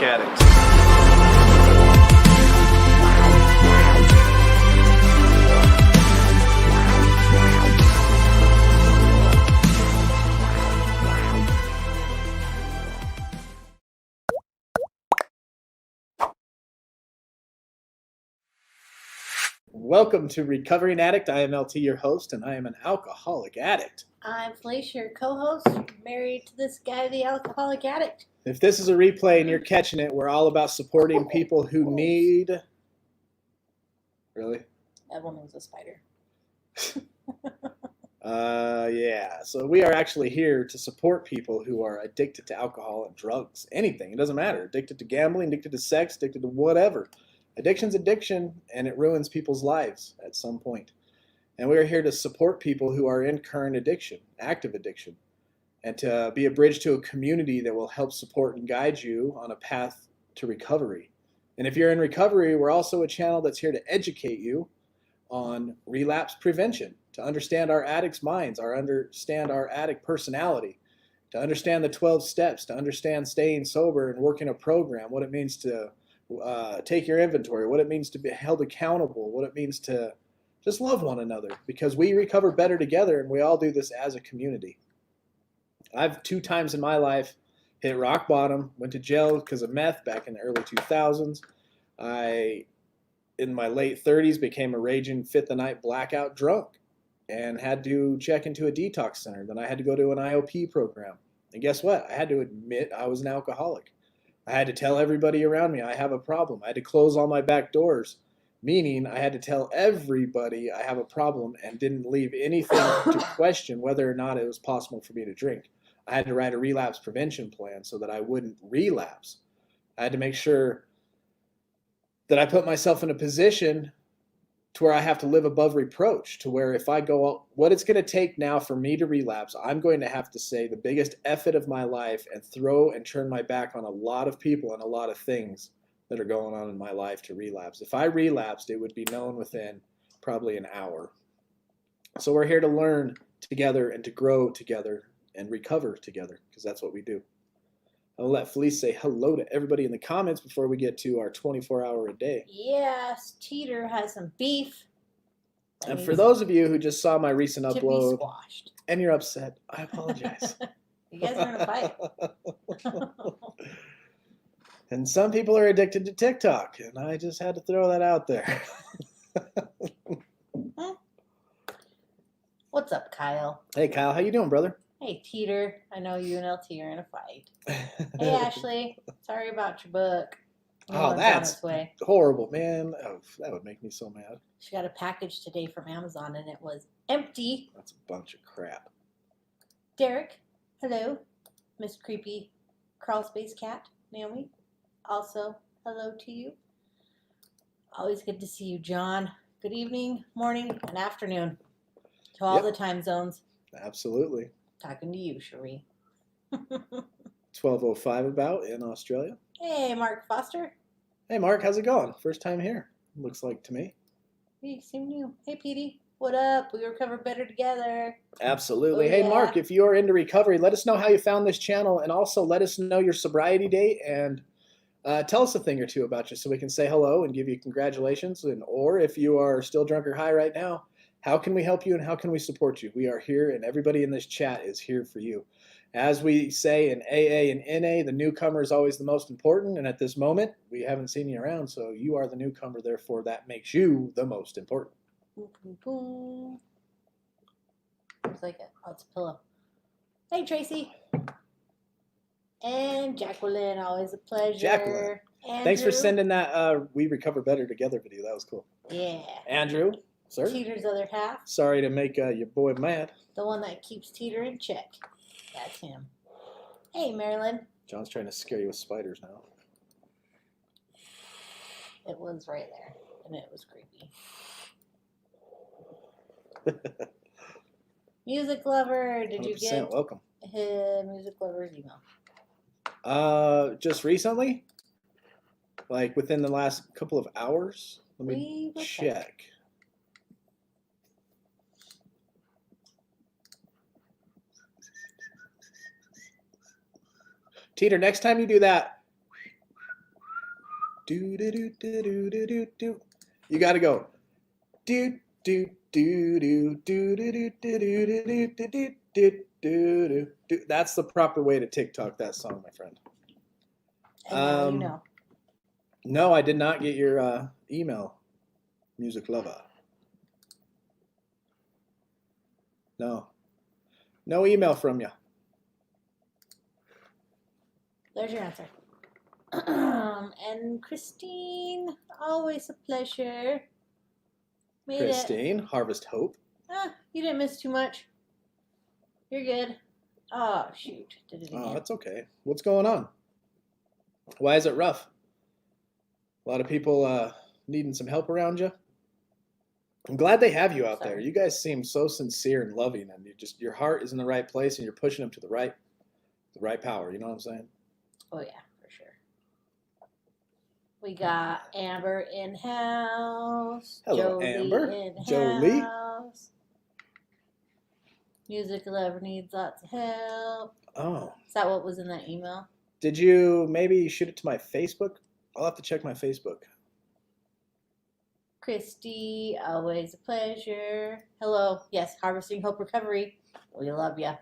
Addicts. Welcome to Recovering Addict. I am LT, your host, and I am an alcoholic addict. I'm Felicia, your co-host, married to this guy, the alcoholic addict. If this is a replay and you're catching it, we're all about supporting people who need... Really? That one was a spider. Yeah. So we are actually here to support people who are addicted to alcohol and drugs. Anything. It doesn't matter. Addicted to gambling, addicted to sex, addicted to whatever. Addiction's addiction, and it ruins people's lives at some point. And we are here to support people who are in current addiction, active addiction, and to be a bridge to a community that will help support and guide you on a path to recovery. And if you're in recovery, we're also a channel that's here to educate you on relapse prevention, to understand our addicts' minds, understand our addict personality, to understand the 12 steps, to understand staying sober and working a program, what it means to take your inventory, what it means to be held accountable, what it means to just love one another, because we recover better together and we all do this as a community. I've 2 times in my life hit rock bottom, went to jail because of meth back in the early 2000s. I, in my late 30s, became a raging fifth-the-night blackout drunk and had to check into a detox center. Then I had to go to an IOP program. And guess what? I had to admit I was an alcoholic. I had to tell everybody around me I have a problem. I had to close all my back doors, meaning I had to tell everybody I have a problem and didn't leave anything to question whether or not it was possible for me to drink. I had to write a relapse prevention plan so that I wouldn't relapse. I had to make sure that I put myself in a position to where I have to live above reproach, to where if I go, what it's going to take now for me to relapse, I'm going to have to say the biggest effort of my life and throw and turn my back on a lot of people and a lot of things that are going on in my life to relapse. If I relapsed, it would be known within probably an hour. So we're here to learn together and to grow together and recover together, because that's what we do. I'll let Felice say hello to everybody in the comments before we get to our 24-hour a day. Yes, Teeter has some beef. And for those of you who just saw my recent to upload be squashed. And you're upset, I apologize. You guys are in a fight. And some people are addicted to TikTok, and I just had to throw that out there. What's up, Kyle? Hey, Kyle, how you doing, brother? Hey, Teeter. I know you and LT are in a fight. Hey, Ashley. Sorry about your book. Oh, that's horrible, man. Oh, that would make me so mad. She got a package today from Amazon, and it was empty. That's a bunch of crap. Derek, hello. Miss Creepy Crawl Space Cat, Naomi. Also, hello to you. Always good to see you, John. Good evening, morning, and afternoon to all the time zones. Absolutely. Talking to you, Cherie. 12:05 about in Australia. Hey, Mark Foster. Hey, Mark, how's it going? First time here, looks like to me. You seem new. Hey, Petey. What up? We recover better together. Absolutely. Oh, hey, yeah. Mark, if you're into recovery, let us know how you found this channel, and also let us know your sobriety date, and tell us a thing or two about you so we can say hello and give you congratulations. Or if you are still drunk or high right now, how can we help you and how can we support you? We are here, and everybody in this chat is here for you. As we say in AA and NA, the newcomer is always the most important, and at this moment, we haven't seen you around, so you are the newcomer, therefore that makes you the most important. Boom, boom, boom. Looks like it. Oh, it's a pillow. Hey, Tracy. And Jacqueline, always a pleasure. Jacqueline. Andrew. Thanks for sending that We Recover Better Together video. That was cool. Yeah. Andrew, sir. Teeter's other half. Sorry to make your boy mad. The one that keeps Teeter in check. That's him. Hey, Marilyn. John's trying to scare you with spiders now. It was right there, and it was creepy. Music Lover, did you get welcome. His Music Lover's email? Just recently? Like within the last couple of hours? Let me check. Teeter, next time you do that, Do do do do do do do do. You got to go. Do do do do do do do do do do do do do do. That's the proper way to TikTok that song, my friend. And now you know. No, I did not get your email, music lover. No. No email from you. There's your answer. And Christine, always a pleasure. Made Christine, Harvest Hope. You didn't miss too much. You're good. Oh, shoot. Did it again. Oh, that's okay. What's going on? Why is it rough? A lot of people needing some help around you. I'm glad they have you out there. You guys seem so sincere and loving, and your heart is in the right place, and you're pushing them to the right power. You know what I'm saying? Oh yeah, for sure. We got Amber in house. Hello, Jolie Amber. in Jolie. house. Music lover needs lots of help. Oh. Is that what was in that email? Did you maybe shoot it to my Facebook? I'll have to check my Facebook. Christy, always a pleasure. Hello. Yes, Harvesting Hope Recovery. We love you.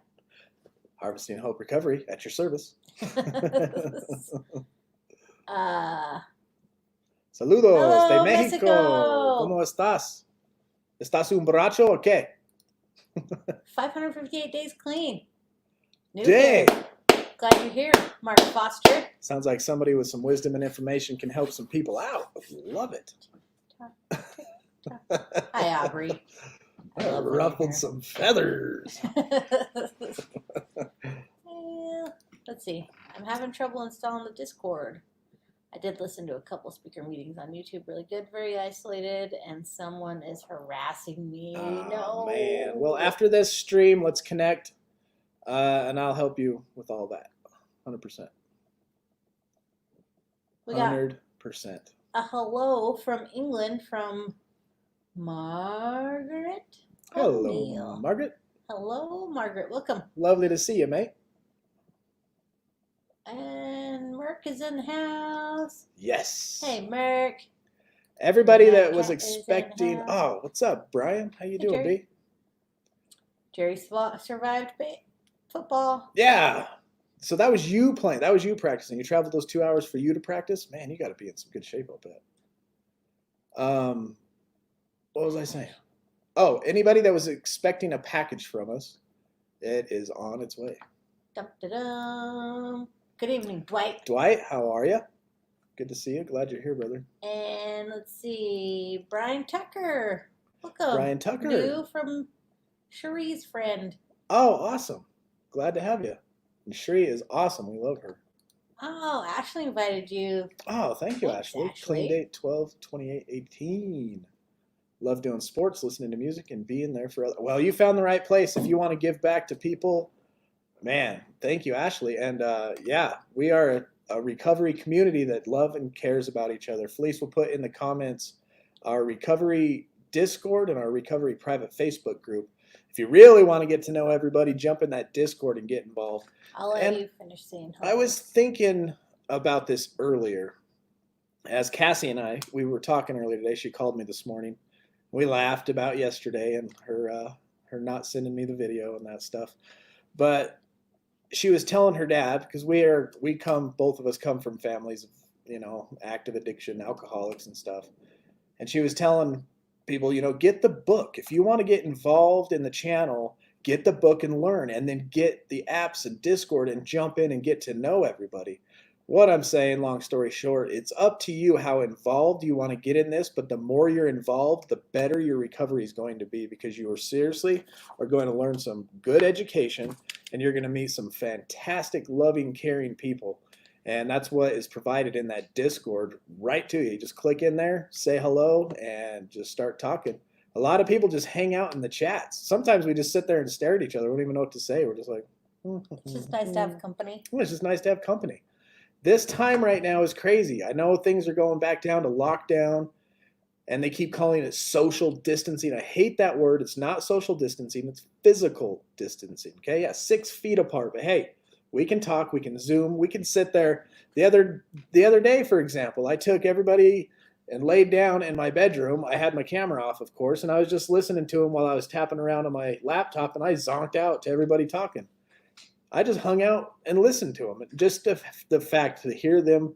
Harvesting Hope Recovery at your service. Saludos hello, de México. Mexico. ¿Cómo estás? ¿Estás un borracho o qué? 558 days clean. New Dang. year. Glad you're here, Mark Foster. Sounds like somebody with some wisdom and information can help some people out. Love it. Hi, Aubrey. I ruffled some feathers. Let's see. I'm having trouble installing the Discord. I did listen to a couple speaker meetings on YouTube. Really good, very isolated, and someone is harassing me. Oh, no. man. Well, after this stream, let's connect, and I'll help you with all that. 100%. We got 100%. a hello from England from Margaret. Hello, O'Neill. Margaret. Hello, Margaret. Welcome. Lovely to see you, mate. And Merck is in the house. Yes. Hey, Merck. Everybody that Cat was is in expecting. house. Oh, what's up, Brian? How you Hey, doing, Jerry. B? Jerry survived football. Yeah. So that was you playing. That was you practicing. You traveled those 2 hours for you to practice. Man, you got to be in some good shape, I'll bet. What was I saying? Oh, anybody that was expecting a package from us, it is on its way. Dum-da-dum. Good evening, Dwight. Dwight, how are you? Good to see you. Glad you're here, brother. And let's see, Brian Tucker. Welcome. Brian Tucker. New from Cherie's friend. Oh, awesome. Glad to have you. And Cherie is awesome. We love her. Oh, Ashley invited you. Oh, thank you, Thanks, Ashley. Ashley. Clean date 12/28/18. Love doing sports, listening to music, and being there for other. Well, you found the right place. If you want to give back to people, man, thank you, Ashley. And yeah, we are a recovery community that love and cares about each other. Felice will put in the comments our recovery Discord and our recovery private Facebook group. If you really want to get to know everybody, jump in that Discord and get involved. I'll let you finish saying hello. I was thinking about this earlier. As Cassie and I, we were talking earlier today. She called me this morning. We laughed about yesterday and her not sending me the video and that stuff. But she was telling her dad, because both of us come from families of, active addiction, alcoholics and stuff. And she was telling people, get the book. If you want to get involved in the channel, get the book and learn, and then get the apps and Discord and jump in and get to know everybody. What I'm saying, long story short, it's up to you how involved you want to get in this, but the more you're involved, the better your recovery is going to be, because you are going to learn some good education, and you're going to meet some fantastic, loving, caring people. And that's what is provided in that Discord right to you. You just click in there, say hello, and just start talking. A lot of people just hang out in the chats. Sometimes we just sit there and stare at each other. We don't even know what to say. We're just like, It's just nice to have company. It's just nice to have company. This time right now is crazy. I know things are going back down to lockdown, and they keep calling it social distancing. I hate that word. It's not social distancing. It's physical distancing. Okay, yeah, 6 feet apart. But hey, we can talk. We can Zoom. We can sit there. The other day, for example, I took everybody and laid down in my bedroom. I had my camera off, of course, and I was just listening to them while I was tapping around on my laptop, and I zonked out to everybody talking. I just hung out and listened to them. Just the fact to hear them,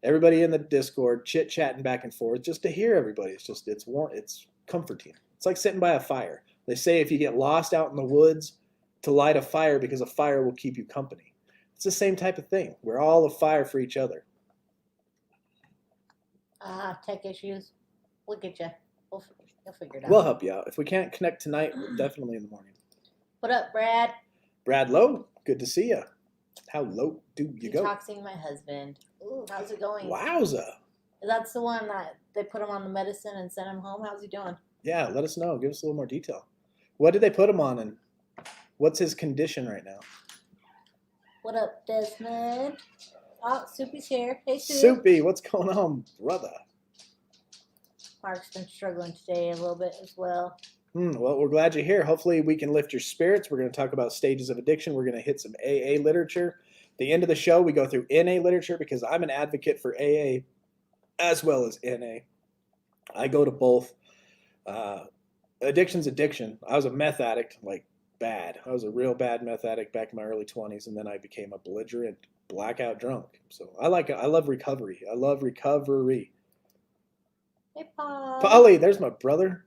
everybody in the Discord chit-chatting back and forth, just to hear everybody. It's warm. It's comforting. It's like sitting by a fire. They say if you get lost out in the woods, to light a fire because a fire will keep you company. It's the same type of thing. We're all a fire for each other. Tech issues. Look at you. You'll figure it out. We'll help you out. If we can't connect tonight, definitely in the morning. What up, Brad? Brad Lowe, good to see you. How low do you go? Detoxing my husband. Ooh, how's it going? Wowza. That's the one that they put him on the medicine and sent him home. How's he doing? Yeah, let us know. Give us a little more detail. What did they put him on, and what's his condition right now? What up, Desmond? Oh, Soupy's here. Hey, Soup. Soupy, what's going on, brother? Mark's been struggling today a little bit as well. Well, we're glad you're here. Hopefully we can lift your spirits. We're going to talk about stages of addiction. We're going to hit some AA literature. At the end of the show, we go through NA literature because I'm an advocate for AA as well as NA. I go to both. Addiction's addiction. I was a meth addict, like bad. I was a real bad meth addict back in my early 20s, and then I became a belligerent, blackout drunk. So I like it. I love recovery. I love recovery. Hey, Paul. Polly, there's my brother.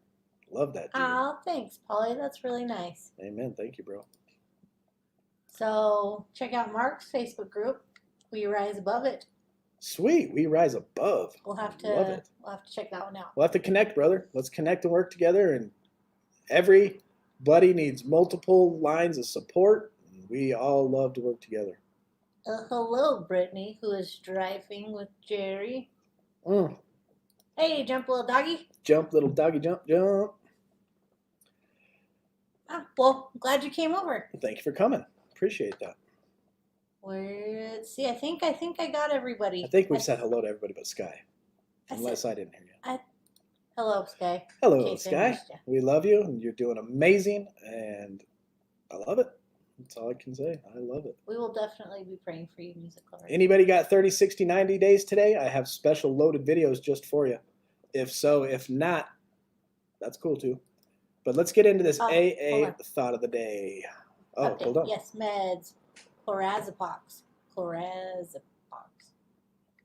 Love that dude. Oh, thanks, Polly. That's really nice. Amen. Thank you, bro. So check out Mark's Facebook group. We Rise Above It. Sweet. We rise above. We'll have Love to it. check that one out. We'll have to connect, brother. Let's connect and work together. And everybody needs multiple lines of support. We all love to work together. Hello, Brittany, who is driving with Jerry. Mm. Hey, jump, little doggy. Jump, little doggy, jump, jump. Well, I'm glad you came over. Thank you for coming. Appreciate that. Let's see. I think I got everybody. I think we've said hello to everybody but Sky. Unless I didn't hear you. Hello, Sky. Hello, Sky. We love you, and you're doing amazing, and I love it. That's all I can say. I love it. We will definitely be praying for you, music lovers. Anybody got 30, 60, 90 days today? I have special loaded videos just for you. If so, if not, that's cool too. But let's get into this AA thought of the day. Oh, okay. Hold on. Yes, meds. Chlordiazepox.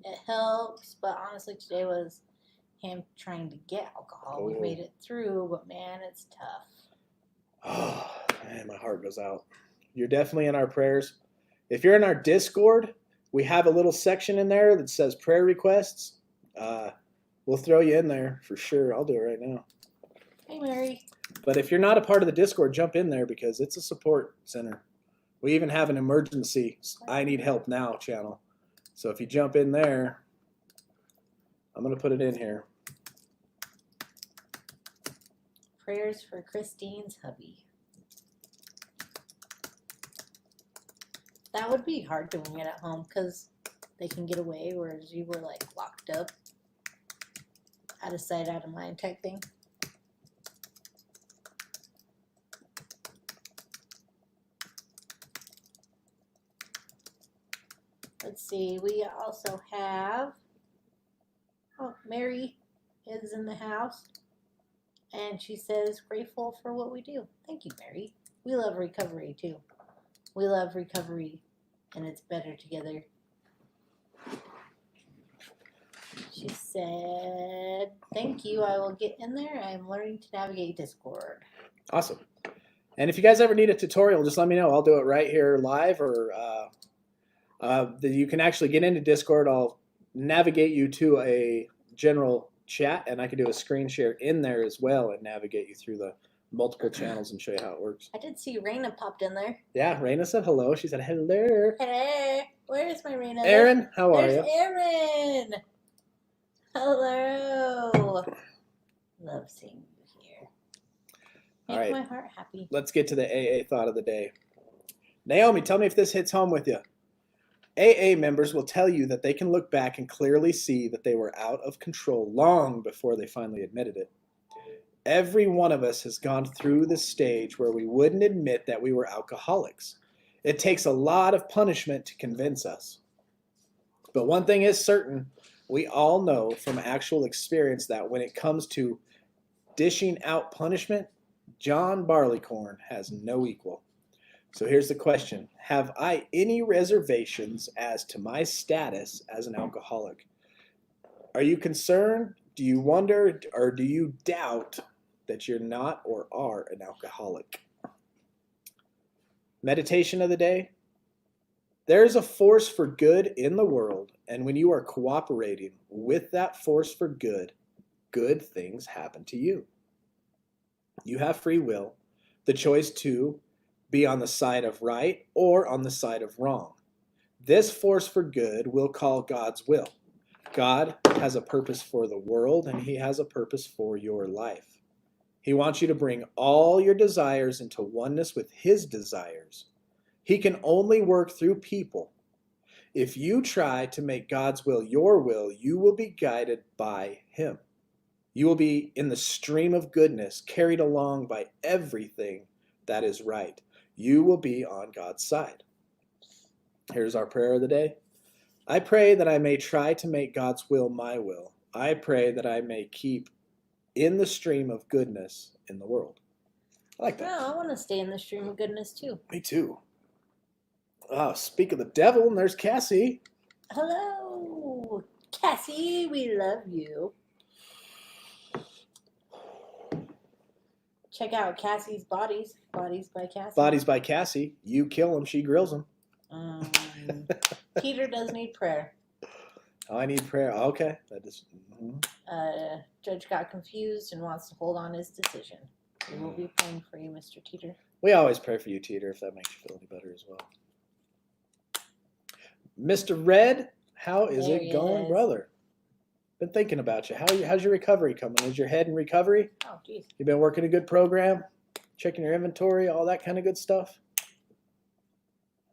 It helps, but honestly, today was him trying to get alcohol. We made it through, but man, it's tough. Oh, man, my heart goes out. You're definitely in our prayers. If you're in our Discord, we have a little section in there that says prayer requests. We'll throw you in there for sure. I'll do it right now. Hey, Mary. But if you're not a part of the Discord, jump in there because it's a support center. We even have an emergency I need help now channel. So if you jump in there, I'm going to put it in here. Prayers for Christine's hubby. That would be hard doing it at home because they can get away, whereas you were like locked up. Out of sight, out of mind type thing. Let's see, we also have, Mary is in the house, and she says, grateful for what we do. Thank you, Mary. We love recovery, too. We love recovery, and it's better together. She said, thank you, I will get in there. I'm learning to navigate Discord. Awesome. And if you guys ever need a tutorial, just let me know. I'll do it right here live, or you can actually get into Discord. I'll navigate you to a general chat, and I can do a screen share in there as well and navigate you through the multiple channels and show you how it works. I did see Raina popped in there. Yeah, Raina said hello. She said hello. Hello. Where is my Raina? Aaron, how are you? There's Aaron. Hello. Love seeing you here. Make All right. my heart happy. Let's get to the AA thought of the day. Naomi, tell me if this hits home with you. AA members will tell you that they can look back and clearly see that they were out of control long before they finally admitted it. Every one of us has gone through this stage where we wouldn't admit that we were alcoholics. It takes a lot of punishment to convince us. But one thing is certain, we all know from actual experience that when it comes to dishing out punishment, John Barleycorn has no equal. So here's the question. Have I any reservations as to my status as an alcoholic? Are you concerned? Do you wonder? Or do you doubt that you're not or are an alcoholic? Meditation of the day. There is a force for good in the world, and when you are cooperating with that force for good, good things happen to you. You have free will, the choice to be on the side of right or on the side of wrong. This force for good we'll call God's will. God has a purpose for the world, and he has a purpose for your life. He wants you to bring all your desires into oneness with his desires. He can only work through people. If you try to make God's will your will, you will be guided by him. You will be in the stream of goodness, carried along by everything that is right. You will be on God's side. Here's our prayer of the day. I pray that I may try to make God's will my will. I pray that I may keep in the stream of goodness in the world. I like that. Well, I want to stay in the stream of goodness too. Me too. Oh, speak of the devil, and there's Cassie. Hello, Cassie. We love you. Check out Cassie's Bodies. Bodies by Cassie. Bodies by Cassie. You kill him, she grills him. Peter does need prayer. Oh, I need prayer. Okay. That is. Judge got confused and wants to hold on his decision. We will be praying for you, Mr. Teeter. We always pray for you, Teeter, if that makes you feel any better as well. Mr. Red, how is it going, brother? Been thinking about you. How's your recovery coming? Is your head in recovery? Oh, geez. You been working a good program? Checking your inventory, all that kind of good stuff?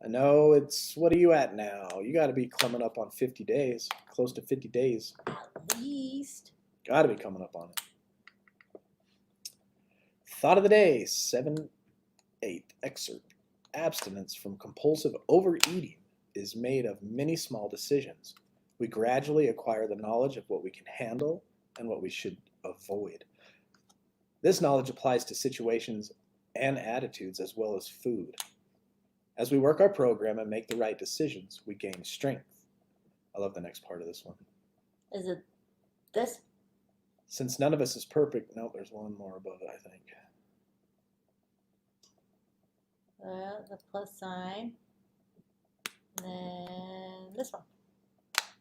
I know it's, what are you at now? You got to be coming up on 50 days, close to 50 days. At least. Got to be coming up on it. Thought of the day, 7-8 excerpt. Abstinence from compulsive overeating is made of many small decisions. We gradually acquire the knowledge of what we can handle and what we should avoid. This knowledge applies to situations and attitudes as well as food. As we work our program and make the right decisions, we gain strength. I love the next part of this one. Is it this? Since none of us is perfect. No, there's one more above it, I think. The plus sign. And then this one.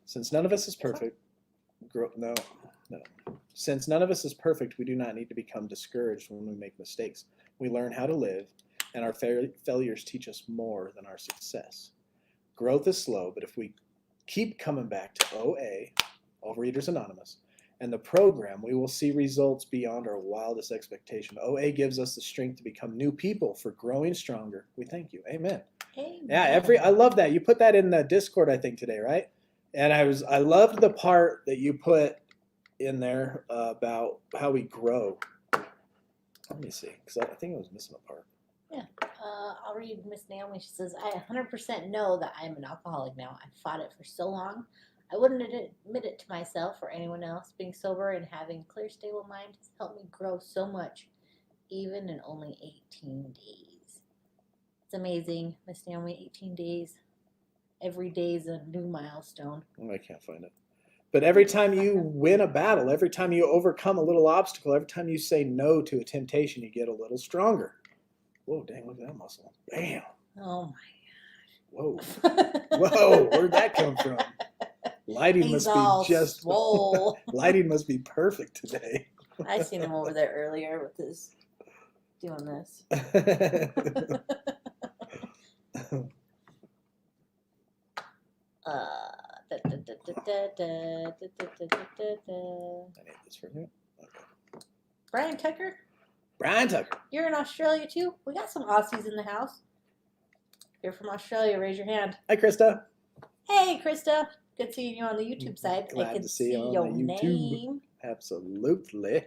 Since none of us is perfect. No. Since none of us is perfect, we do not need to become discouraged when we make mistakes. We learn how to live, and our failures teach us more than our success. Growth is slow, but if we keep coming back to OA, Overeaters Anonymous, and the program, we will see results beyond our wildest expectation. OA gives us the strength to become new people for growing stronger. We thank you. Amen. Amen. Yeah, I love that. You put that in the Discord, I think, today, right? And I loved the part that you put in there about how we grow. Let me see, because I think I was missing a part. Yeah. I'll read Miss Naomi. She says, I 100% know that I am an alcoholic now. I fought it for so long. I wouldn't admit it to myself or anyone else. Being sober and having a clear, stable mind has helped me grow so much, even in only 18 days. It's amazing, Miss Naomi, 18 days. Every day is a new milestone. I can't find it. But every time you win a battle, every time you overcome a little obstacle, every time you say no to a temptation, you get a little stronger. Whoa, dang, look at that muscle. Bam. Oh, my Whoa. gosh. Whoa, where'd that come from? Lighting He's must all be just swole. lighting must be perfect today. I seen him over there earlier with his doing this. I need this for you. Okay. Brian Tucker, Brian Tucker. you're in Australia too? We got some Aussies in the house. If you're from Australia, raise your hand. Hi, Krista. Hey, Krista. Good seeing you on the YouTube side. Glad I can to see you on your the YouTube. name. Absolutely.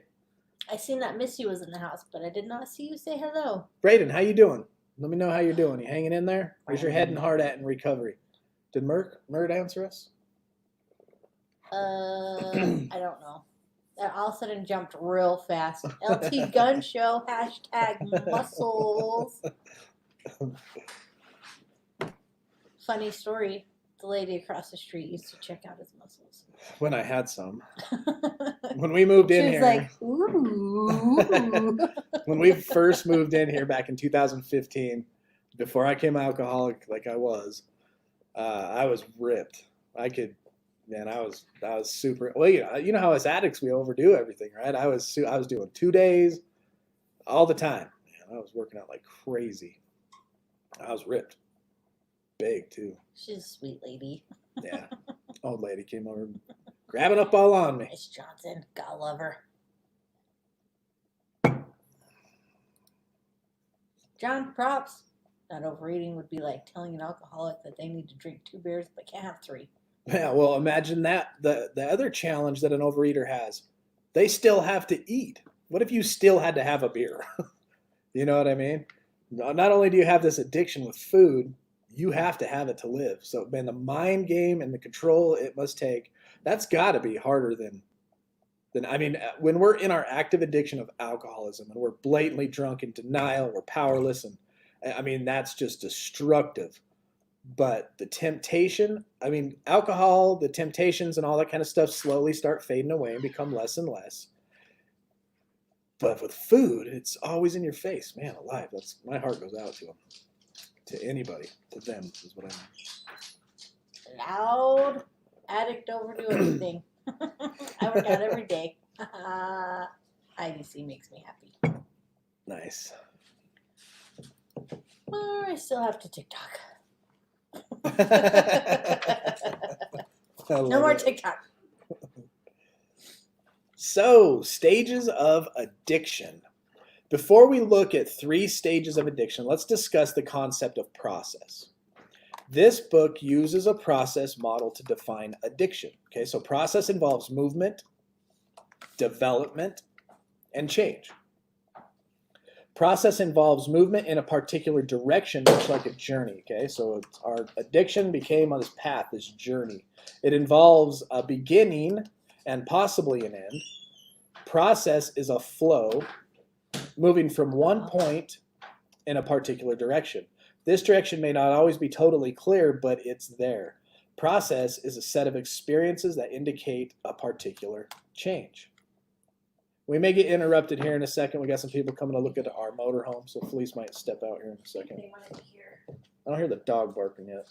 I seen that Missy was in the house, but I did not see you say hello. Braden, how you doing? Let me know how you're doing. You hanging in there? Where's your head and heart at in recovery? Did Mert answer us? I don't know. That all of a sudden jumped real fast. LT Gun Show, hashtag muscles. Funny story. The lady across the street used to check out his muscles. When I had some. When we moved in She was here. like, ooh. When we first moved in here back in 2015, before I became alcoholic like I was ripped. I was super. Well, you know how as addicts we overdo everything, right? I was doing 2 days all the time. Man, I was working out like crazy. I was ripped, big too. She's a sweet lady. Yeah, old lady came over, grabbing up all on me. Miss Johnson, gotta love her. John, props. Not overeating would be like telling an alcoholic that they need to drink 2 beers but can't have 3. Yeah, well, imagine that. The other challenge that an overeater has, they still have to eat. What if you still had to have a beer? You know what I mean? Not only do you have this addiction with food, you have to have it to live. So, man, the mind game and the control it must take, that's got to be harder than I mean, when we're in our active addiction of alcoholism and we're blatantly drunk in denial, we're powerless, and I mean, that's just destructive. But the temptation, I mean, alcohol, the temptations and all that kind of stuff slowly start fading away and become less and less. But with food, it's always in your face. Man alive, that's my heart goes out to them. To anybody, to them is what I mean. Loud addict overdo everything. I work out every day. IDC makes me happy. Nice. I still have to TikTok. No more TikTok. So, stages of addiction. Before we look at 3 stages of addiction, let's discuss the concept of process. This book uses a process model to define addiction. Okay, so process involves movement, development, and change. Process involves movement in a particular direction, much like a journey. Okay, so our addiction became on this path, this journey. It involves a beginning and possibly an end. Process is a flow moving from one point in a particular direction. This direction may not always be totally clear, but it's there. Process is a set of experiences that indicate a particular change. We may get interrupted here in a second. We got some people coming to look at our motorhome, so Felice might step out here in a second. They wanted to hear. I don't hear the dog barking yet.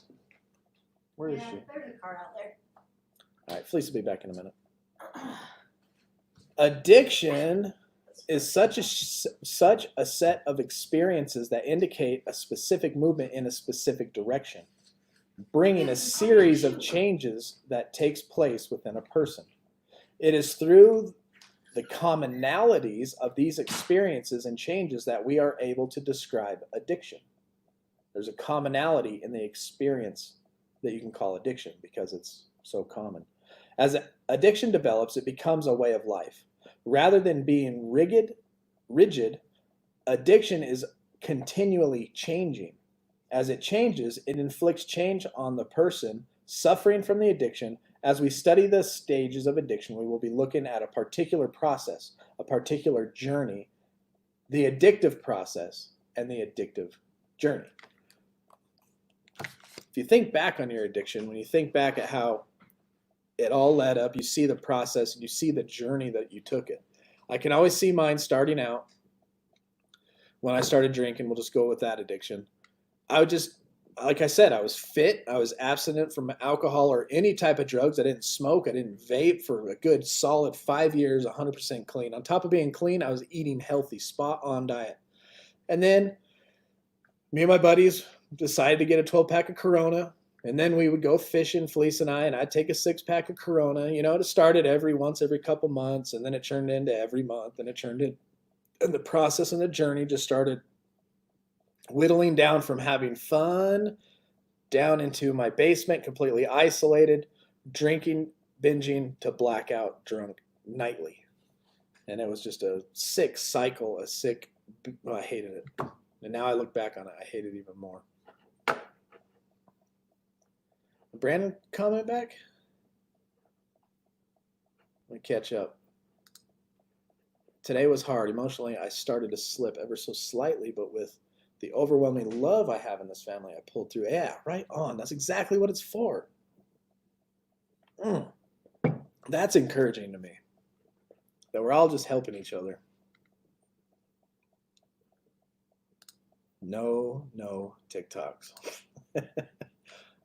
Where is she? There's a car out there. All right, Felice will be back in a minute. Addiction is such a set of experiences that indicate a specific movement in a specific direction, bringing a series of changes that takes place within a person. It is through the commonalities of these experiences and changes that we are able to describe addiction. There's a commonality in the experience that you can call addiction because it's so common. As addiction develops, it becomes a way of life. Rather than being rigid, addiction is continually changing. As it changes, it inflicts change on the person suffering from the addiction. As we study the stages of addiction, we will be looking at a particular process, a particular journey, the addictive process, and the addictive journey. If you think back on your addiction, when you think back at how it all led up, you see the process and you see the journey that you took it. I can always see mine starting out when I started drinking. We'll just go with that addiction. I would just, like I said, I was fit. I was abstinent from alcohol or any type of drugs. I didn't smoke. I didn't vape for a good solid 5 years, 100% clean. On top of being clean, I was eating healthy, spot on diet. And then me and my buddies decided to get a 12-pack of Corona. And then we would go fishing, Felice and I'd take a 6-pack of Corona. You know, it started every couple months, and then it turned into every month, and it turned in. And the process and the journey just started whittling down from having fun down into my basement, completely isolated, drinking, binging to blackout drunk nightly. And it was just a sick cycle, I hated it. And now I look back on it, I hate it even more. Brandon, comment back? Let me catch up. Today was hard. Emotionally, I started to slip ever so slightly, but with the overwhelming love I have in this family, I pulled through. Yeah, right on. That's exactly what it's for. That's encouraging to me. That we're all just helping each other. No TikToks.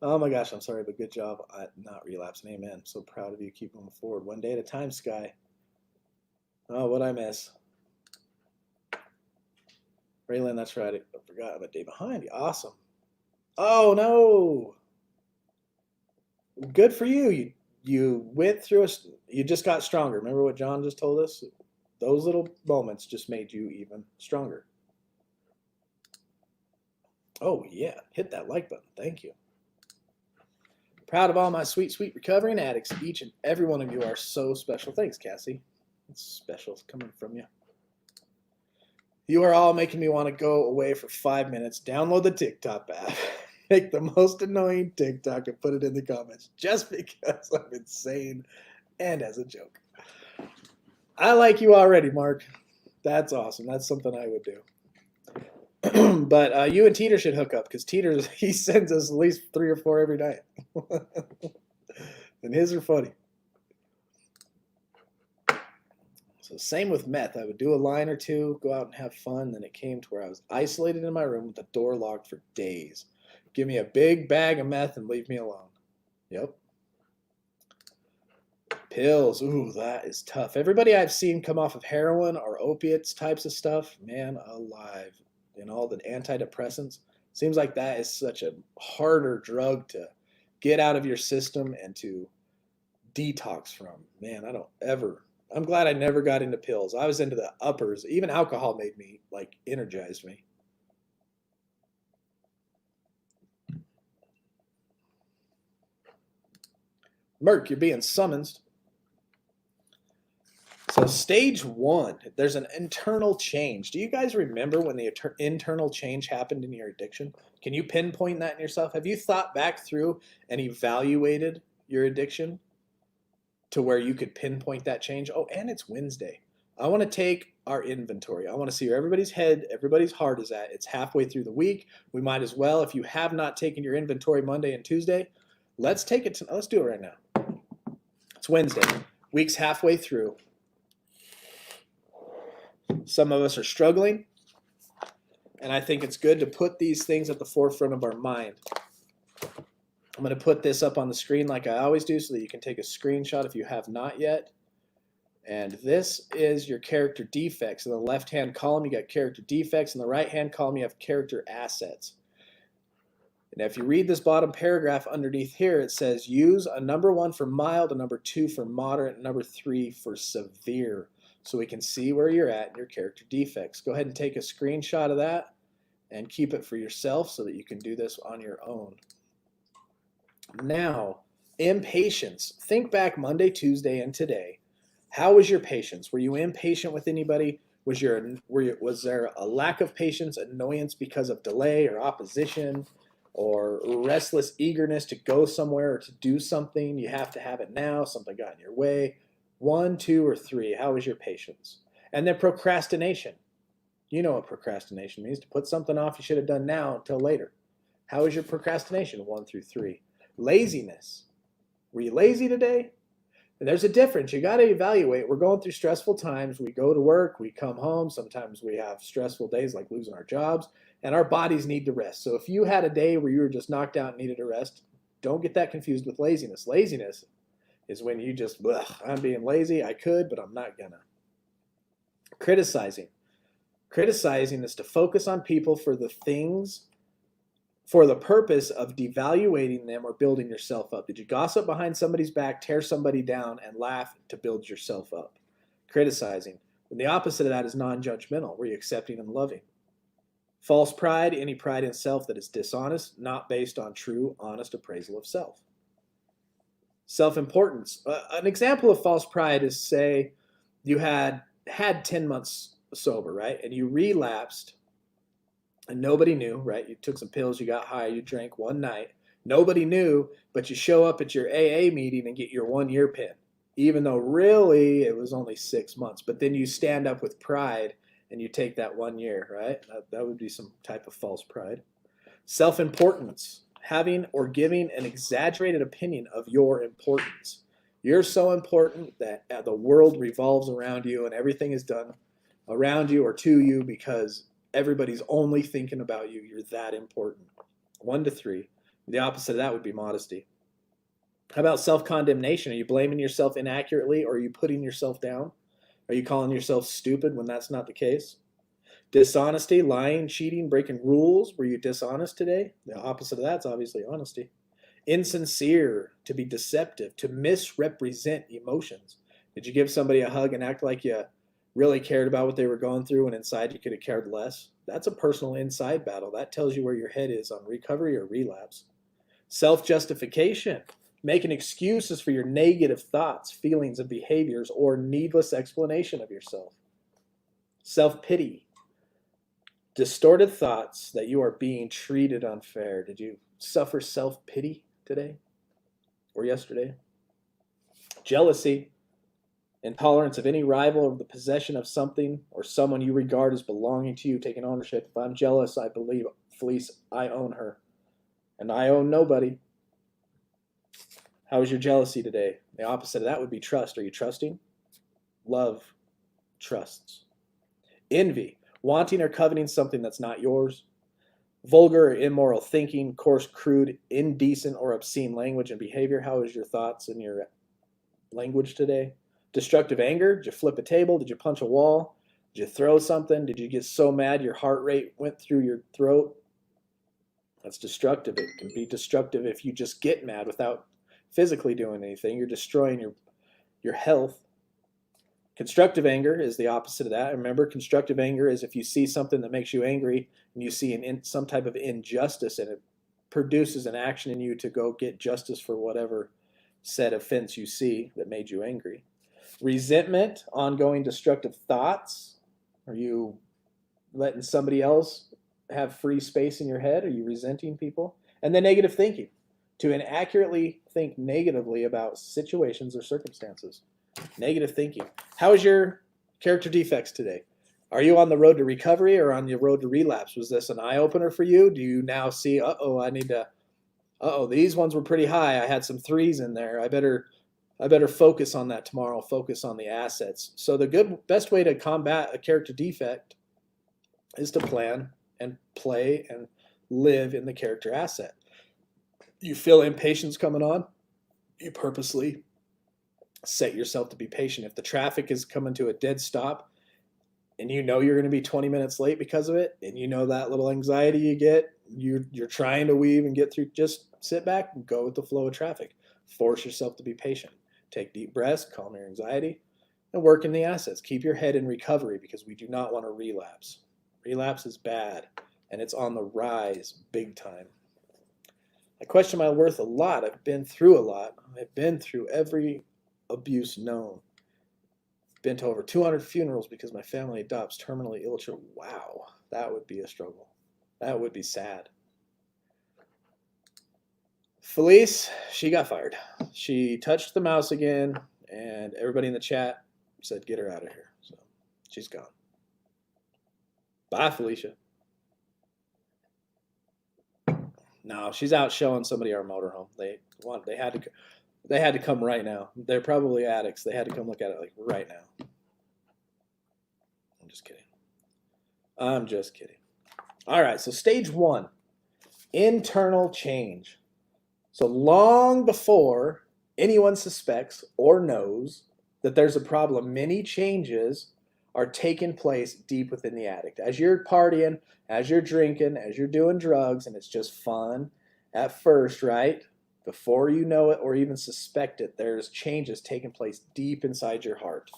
Oh my gosh, I'm sorry, but good job at not relapsing. Amen. I'm so proud of you. Keep moving forward. One day at a time, Sky. Oh, what'd I miss? Raylan, that's right. I forgot. I'm a day behind. Awesome. Oh no. Good for you. You went through you just got stronger. Remember what John just told us? Those little moments just made you even stronger. Oh yeah, hit that like button. Thank you. Proud of all my sweet recovering addicts. Each and every one of you are so special. Thanks, Cassie. It's special coming from you. You are all making me want to go away for 5 minutes, download the TikTok app, make the most annoying TikTok and put it in the comments just because I'm insane and as a joke. I like you already, Mark. That's awesome. That's something I would do. But you and Teeter should hook up because Teeter, he sends us at least 3 or 4 every night. And his are funny. So same with meth. I would do a line or two, go out and have fun. Then it came to where I was isolated in my room with the door locked for days. Give me a big bag of meth and leave me alone. Yep. Pills. Ooh, that is tough. Everybody I've seen come off of heroin or opiates types of stuff, man alive. And all the antidepressants. Seems like that is such a harder drug to get out of your system and to detox from. Man, I'm glad I never got into pills. I was into the uppers. Even alcohol made me, energized me. Merc, you're being summoned. So stage 1, there's an internal change. Do you guys remember when the internal change happened in your addiction? Can you pinpoint that in yourself? Have you thought back through and evaluated your addiction to where you could pinpoint that change? Oh, and it's Wednesday. I want to take our inventory. I want to see where everybody's head, everybody's heart is at. It's halfway through the week. We might as well, if you have not taken your inventory Monday and Tuesday, let's do it right now. It's Wednesday. Week's halfway through. Some of us are struggling, and I think it's good to put these things at the forefront of our mind. I'm going to put this up on the screen like I always do so that you can take a screenshot if you have not yet. And this is your character defects. In the left-hand column, you got character defects. In the right-hand column, you have character assets. And if you read this bottom paragraph underneath here, it says use a number 1 for mild, a number 2 for moderate, and number 3 for severe. So we can see where you're at in your character defects. Go ahead and take a screenshot of that and keep it for yourself so that you can do this on your own. Now, impatience. Think back Monday, Tuesday, and today. How was your patience? Were you impatient with anybody? Was there a lack of patience, annoyance because of delay or opposition, or restless eagerness to go somewhere or to do something? You have to have it now. Something got in your way. 1, 2, or 3. How is your patience? And then procrastination. You know what procrastination means. To put something off you should have done now until later. How is your procrastination? 1 through 3. Laziness. Were you lazy today? And there's a difference. You got to evaluate. We're going through stressful times. We go to work. We come home. Sometimes we have stressful days like losing our jobs. And our bodies need to rest. So if you had a day where you were just knocked out and needed a rest, don't get that confused with laziness. Laziness is when you just, I'm being lazy. I could, but I'm not gonna. Criticizing. Criticizing is to focus on people for the things, for the purpose of devaluating them or building yourself up. Did you gossip behind somebody's back, tear somebody down, and laugh to build yourself up? Criticizing. And the opposite of that is non-judgmental, where you're accepting and loving. False pride, any pride in self that is dishonest, not based on true, honest appraisal of self. Self-importance. An example of false pride is, say, you had 10 months sober, right? And you relapsed and nobody knew, right? You took some pills, you got high, you drank one night. Nobody knew, but you show up at your AA meeting and get your 1-year pin. even though really it was only 6 months. But then you stand up with pride and you take that 1 year, right? That would be some type of false pride. Self-importance, having or giving an exaggerated opinion of your importance. You're so important that the world revolves around you and everything is done around you or to you because everybody's only thinking about you. You're that important. 1 to 3. The opposite of that would be modesty. How about self-condemnation? Are you blaming yourself inaccurately, or are you putting yourself down? Are you calling yourself stupid when that's not the case? Dishonesty, lying, cheating, breaking rules. Were you dishonest today? The opposite of that's obviously honesty. Insincere, to be deceptive, to misrepresent emotions. Did you give somebody a hug and act like you really cared about what they were going through and inside you could have cared less? That's a personal inside battle. That tells you where your head is on recovery or relapse. Self-justification, making excuses for your negative thoughts, feelings, and behaviors, or needless explanation of yourself. Self-pity, distorted thoughts that you are being treated unfair. Did you suffer self-pity today or yesterday? Jealousy, intolerance of any rival over the possession of something or someone you regard as belonging to you, taking ownership. If I'm jealous, I believe Felice, I own her, and I own nobody. How is your jealousy today? The opposite of that would be trust. Are you trusting? Love trusts. Envy, wanting or coveting something that's not yours. Vulgar or immoral thinking, coarse, crude, indecent, or obscene language and behavior. How is your thoughts and your language today? Destructive anger. Did you flip a table? Did you punch a wall? Did you throw something? Did you get so mad your heart rate went through your throat? That's destructive. It can be destructive if you just get mad without physically doing anything. You're destroying your health. Constructive anger is the opposite of that. Remember, constructive anger is if you see something that makes you angry and you see some type of injustice and it produces an action in you to go get justice for whatever said offense you see that made you angry. Resentment, ongoing destructive thoughts. Are you letting somebody else have free space in your head? Are you resenting people? And then negative thinking, to inaccurately think negatively about situations or circumstances. Negative thinking. How is your character defects today? Are you on the road to recovery or on your road to relapse? Was this an eye-opener for you? Do you now see, these ones were pretty high. I had some 3s in there. I better focus on that tomorrow, focus on the assets. So the best way to combat a character defect is to plan and play and live in the character asset. You feel impatience coming on, you purposely set yourself to be patient. If the traffic is coming to a dead stop and you know you're going to be 20 minutes late because of it, and you know that little anxiety you get, you're trying to weave and get through, just sit back and go with the flow of traffic. Force yourself to be patient. Take deep breaths, calm your anxiety, and work in the assets. Keep your head in recovery because we do not want to relapse. Relapse is bad, and it's on the rise big time. I question my worth a lot. I've been through a lot. I've been through every abuse known. Been to over 200 funerals because my family adopts terminally ill children. Wow, that would be a struggle. That would be sad. Felice, she got fired. She touched the mouse again, and everybody in the chat said, get her out of here. So she's gone. Bye, Felicia. No, she's out showing somebody our motorhome. They had to come right now. They're probably addicts. They had to come look at it like right now. I'm just kidding. All right, so stage 1, internal change. So long before anyone suspects or knows that there's a problem, many changes are taking place deep within the addict. As you're partying, as you're drinking, as you're doing drugs, and it's just fun at first, right? Before you know it or even suspect it, there's changes taking place deep inside your heart.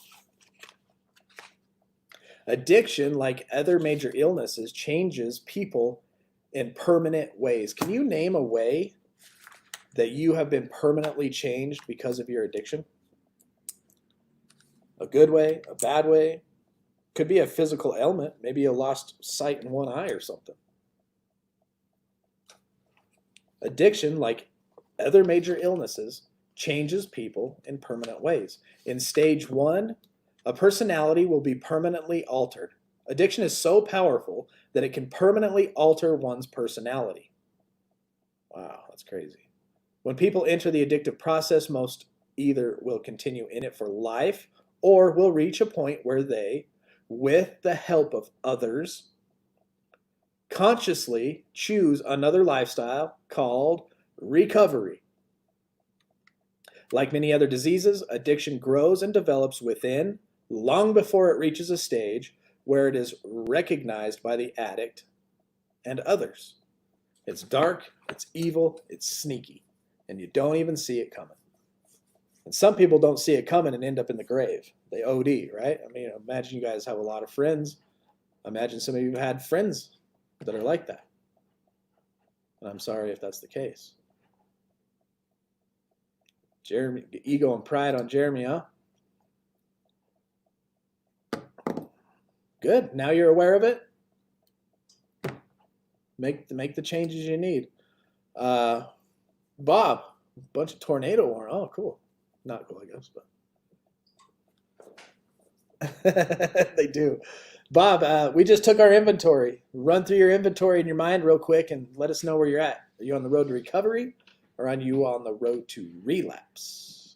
Addiction, like other major illnesses, changes people in permanent ways. Can you name a way that you have been permanently changed because of your addiction? A good way, a bad way? Could be a physical ailment. Maybe you lost sight in one eye or something. Addiction, like other major illnesses, changes people in permanent ways. In stage 1, a personality will be permanently altered. Addiction is so powerful that it can permanently alter one's personality. Wow, that's crazy. When people enter the addictive process, most either will continue in it for life or will reach a point where they, with the help of others, consciously choose another lifestyle called recovery. Like many other diseases, addiction grows and develops within long before it reaches a stage where it is recognized by the addict and others. It's dark, it's evil, it's sneaky, and you don't even see it coming. And some people don't see it coming and end up in the grave. They OD, right? I mean, imagine you guys have a lot of friends. Imagine some of you have had friends that are like that. And I'm sorry if that's the case. Jeremy, ego and pride on Jeremy, huh? Good. Now you're aware of it. Make the changes you need. Bob, a bunch of tornado warning. Oh, cool. Not cool, I guess, but they do. Bob, we just took our inventory. Run through your inventory in your mind real quick and let us know where you're at. Are you on the road to recovery or are you on the road to relapse?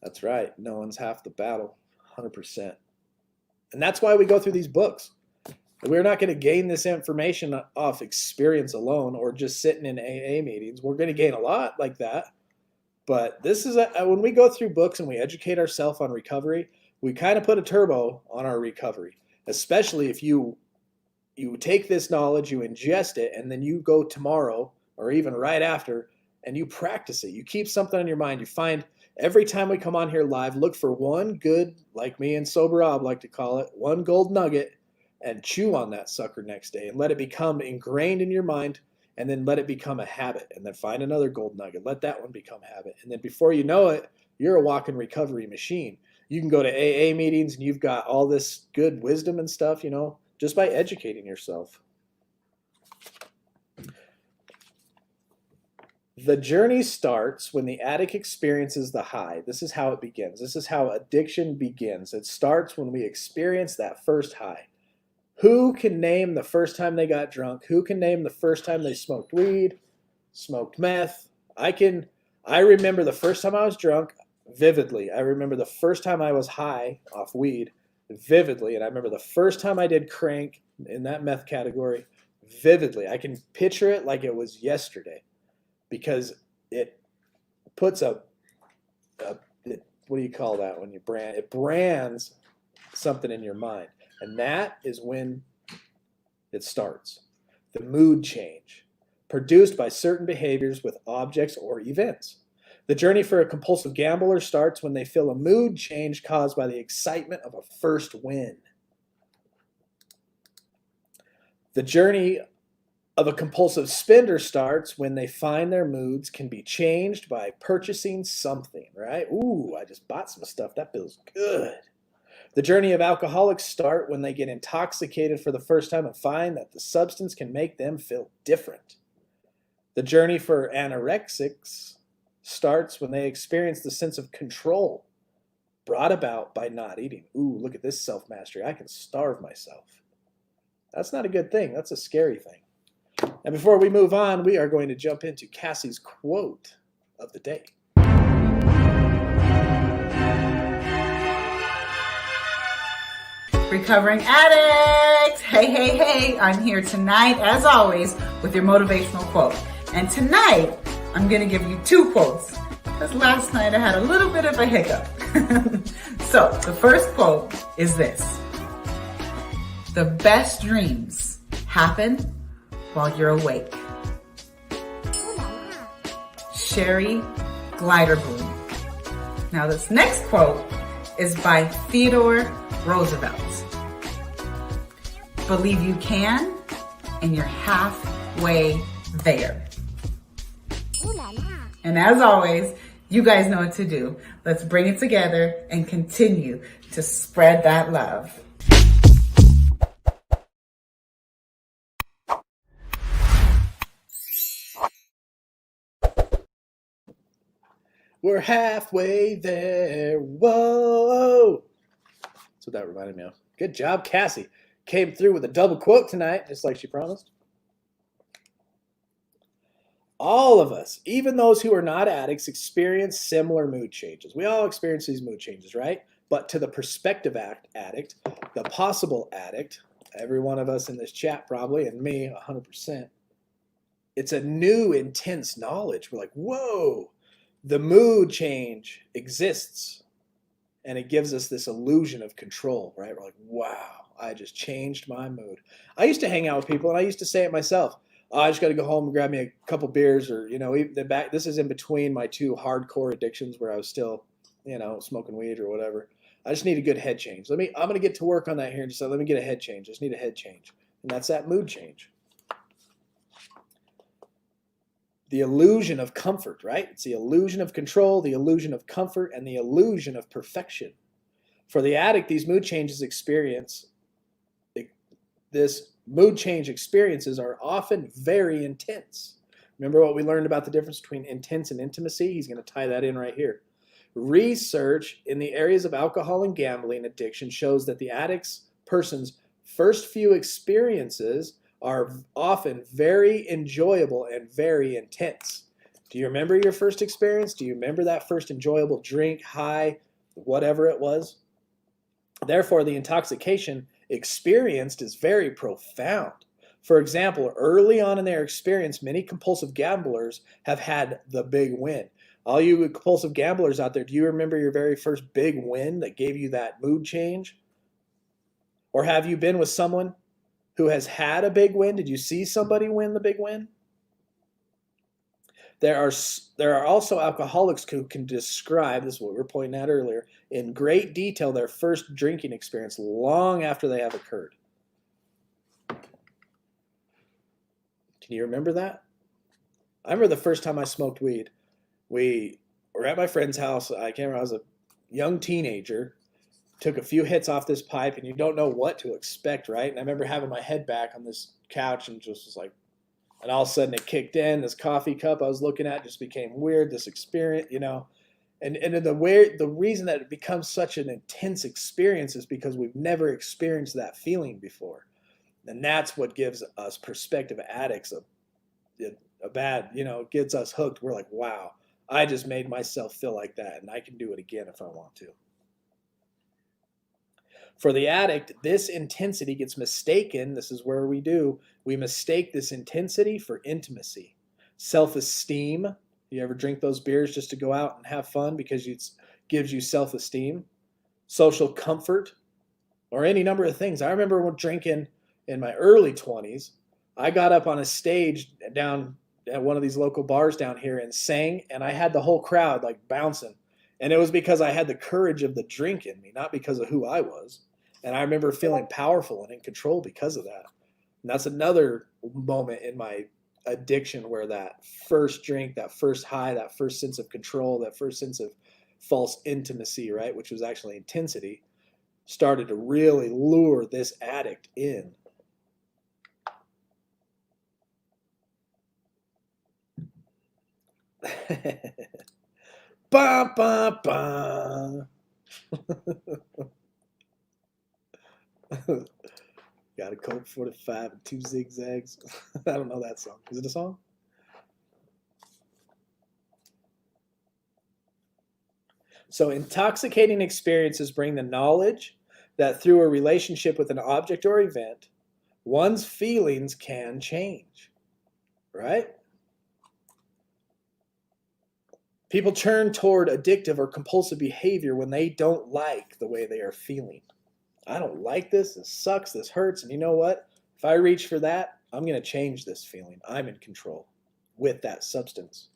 That's right. No one's half the battle. 100%. And that's why we go through these books. We're not going to gain this information off experience alone or just sitting in AA meetings. We're going to gain a lot like that. But this is when we go through books and we educate ourselves on recovery, we kind of put a turbo on our recovery, especially if you take this knowledge, you ingest it, and then you go tomorrow or even right after and you practice it. You keep something on your mind. You find every time we come on here live, look for one good, like me and Sober Rob like to call it, one gold nugget, and chew on that sucker next day and let it become ingrained in your mind, and then let it become a habit, and then find another gold nugget. Let that one become habit. And then before you know it, you're a walking recovery machine. You can go to AA meetings and you've got all this good wisdom and stuff, just by educating yourself. The journey starts when the addict experiences the high. This is how it begins. This is how addiction begins. It starts when we experience that first high. Who can name the first time they got drunk? Who can name the first time they smoked weed, smoked meth? I remember the first time I was drunk vividly. I remember the first time I was high off weed vividly. And I remember the first time I did crank in that meth category vividly. I can picture it like it was yesterday because it puts what do you call that when you brand? It brands something in your mind. And that is when it starts. The mood change, produced by certain behaviors with objects or events. The journey for a compulsive gambler starts when they feel a mood change caused by the excitement of a first win. The journey of a compulsive spender starts when they find their moods can be changed by purchasing something, right? Ooh, I just bought some stuff. That feels good. The journey of alcoholics start when they get intoxicated for the first time and find that the substance can make them feel different. The journey for anorexics starts when they experience the sense of control brought about by not eating. Ooh, look at this self-mastery. I can starve myself. That's not a good thing. That's a scary thing. And before we move on, we are going to jump into Cassie's quote of the day. Recovering addicts! Hey, I'm here tonight, as always, with your motivational quote. And tonight, I'm going to give you two quotes, because last night I had a little bit of a hiccup. So, the first quote is this. The best dreams happen while you're awake. Sherry Gliderbloom. Now, this next quote is by Theodore Roosevelt. Believe you can, and you're halfway there. And as always, you guys know what to do. Let's bring it together and continue to spread that love. We're halfway there. Whoa. That's what that reminded me of. Good job, Cassie. Came through with a double quote tonight, just like she promised. All of us, even those who are not addicts, experience similar mood changes. We all experience these mood changes, right? But to the prospective addict, the possible addict, every one of us in this chat probably, and me 100%, it's a new, intense knowledge. We're like, whoa, the mood change exists. And it gives us this illusion of control, right? We're like, wow, I just changed my mood. I used to hang out with people and I used to say it myself. Oh, I just got to go home and grab me a couple beers, or, this is in between my two hardcore addictions where I was still, smoking weed or whatever. I just need a good head change. I'm going to get to work on that here. Let me get a head change. I just need a head change. And that's that mood change. The illusion of comfort, right? It's the illusion of control, the illusion of comfort, and the illusion of perfection. For the addict, these mood changes mood change experiences are often very intense. Remember what we learned about the difference between intense and intimacy? He's going to tie that in right here. Research in the areas of alcohol and gambling addiction shows that the person's first few experiences are often very enjoyable and very intense. Do you remember your first experience? Do you remember that first enjoyable drink, high, whatever it was? Therefore, the intoxication experienced is very profound. For example, early on in their experience, many compulsive gamblers have had the big win. All you compulsive gamblers out there, do you remember your very first big win that gave you that mood change? Or have you been with someone who has had a big win? Did you see somebody win the big win? There are also alcoholics who can describe, this is what we were pointing at earlier, in great detail their first drinking experience long after they have occurred. Can you remember that? I remember the first time I smoked weed. We were at my friend's house. I can't remember, I was a young teenager. Took a few hits off this pipe, and you don't know what to expect, right? And I remember having my head back on this couch and just was like, and all of a sudden it kicked in. This coffee cup I was looking at just became weird, this experience, And the reason that it becomes such an intense experience is because we've never experienced that feeling before. And that's what gives us prospective addicts a bad, gets us hooked. We're like, wow, I just made myself feel like that, and I can do it again if I want to. For the addict, this intensity gets mistaken. This is where we mistake this intensity for intimacy. Self-esteem. You ever drink those beers just to go out and have fun because it gives you self-esteem? Social comfort, or any number of things. I remember when drinking in my early 20s, I got up on a stage down at one of these local bars down here and sang, and I had the whole crowd like bouncing. And it was because I had the courage of the drink in me, not because of who I was. And I remember feeling powerful and in control because of that. And that's another moment in my addiction where that first drink, that first high, that first sense of control, that first sense of false intimacy, right, which was actually intensity, started to really lure this addict in. Ba, ba, ba. Got a Colt 45 and 2 zigzags. I don't know that song. Is it a song? So intoxicating experiences bring the knowledge that through a relationship with an object or event, one's feelings can change, right? People turn toward addictive or compulsive behavior when they don't like the way they are feeling. I don't like this. This sucks. This hurts. And you know what? If I reach for that, I'm going to change this feeling. I'm in control with that substance.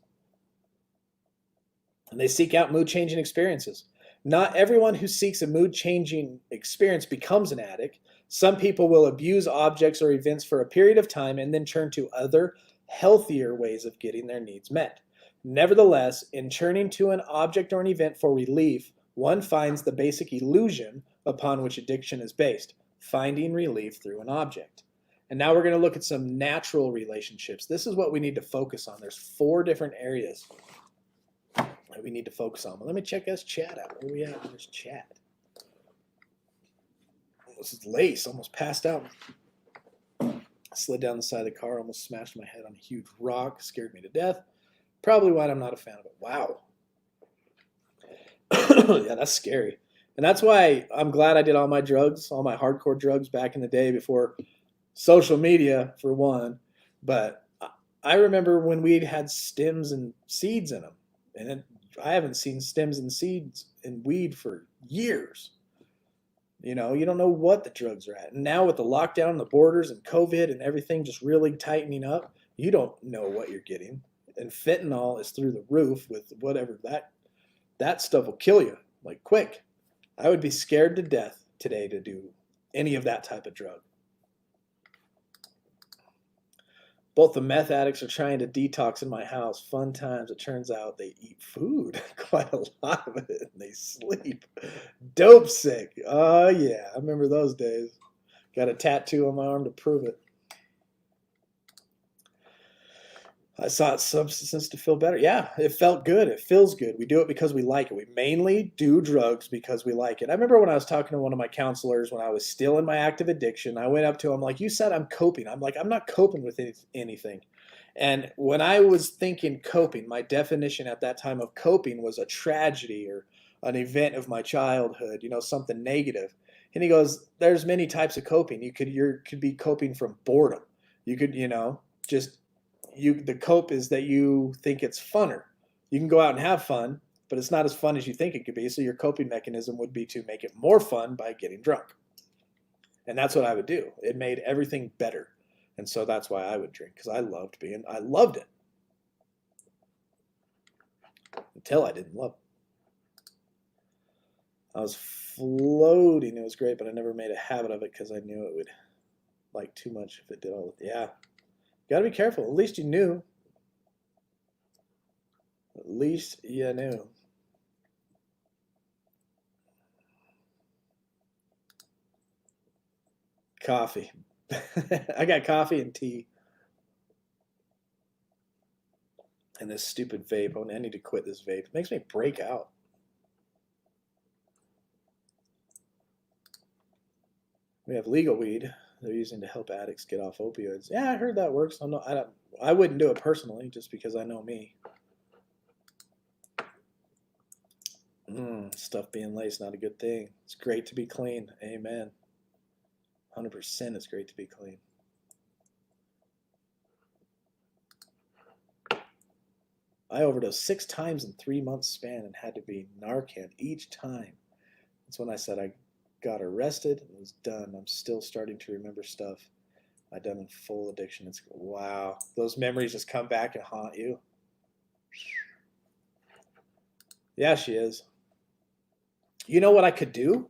And they seek out mood-changing experiences. Not everyone who seeks a mood-changing experience becomes an addict. Some people will abuse objects or events for a period of time and then turn to other, healthier ways of getting their needs met. Nevertheless, in turning to an object or an event for relief, one finds the basic illusion upon which addiction is based, finding relief through an object. And now we're going to look at some natural relationships. This is what we need to focus on. There's 4 different areas. that we need to focus on. But let me check this chat out. Where are we at in this chat? This is Lace, almost passed out. I slid down the side of the car, almost smashed my head on a huge rock, scared me to death. Probably why I'm not a fan of it. Wow. Yeah, that's scary. And that's why I'm glad I did all my drugs, all my hardcore drugs back in the day before social media, for one. But I remember when we'd had stems and seeds in them. And I haven't seen stems and seeds in weed for years. You know, you don't know what the drugs are at. And now with the lockdown, the borders, and COVID and everything just really tightening up, you don't know what you're getting. And fentanyl is through the roof with whatever. That stuff will kill you, like quick. I would be scared to death today to do any of that type of drug. Both the meth addicts are trying to detox in my house. Fun times. It turns out they eat food, quite a lot of it, and they sleep. Dope sick. Oh, yeah. I remember those days. Got a tattoo on my arm to prove it. I sought substance to feel better. Yeah, it felt good. It feels good. We do it because we like it. We mainly do drugs because we like it. I remember when I was talking to one of my counselors when I was still in my active addiction, I went up to him like, you said I'm coping. I'm like, I'm not coping with anything. And when I was thinking coping, my definition at that time of coping was a tragedy or an event of my childhood, you know, something negative. And he goes, there's many types of coping. You could be coping from boredom. You could, you know, just the cope is that you think it's funner. You can go out and have fun, but it's not as fun as you think it could be. So your coping mechanism would be to make it more fun by getting drunk. And that's what I would do. It made everything better. And so that's why I would drink, because I loved it. Until I didn't love it. I was floating. It was great, but I never made a habit of it because I knew it would like too much if it did all the, yeah. Got to be careful. At least you knew. At least you knew. Coffee. I got coffee and tea. And this stupid vape. I need to quit this vape. It makes me break out. We have legal weed they're using to help addicts get off opioids. Yeah, I heard that works. I wouldn't do it personally just because I know me. Stuff being laced, not a good thing. It's great to be clean. Amen. 100% it's great to be clean. I overdosed 6 times in 3 months span and had to be Narcan each time. That's when I said I got arrested and was done. I'm still starting to remember stuff I done in full addiction. It's wow. Those memories just come back and haunt you. Yeah, she is. You know what I could do?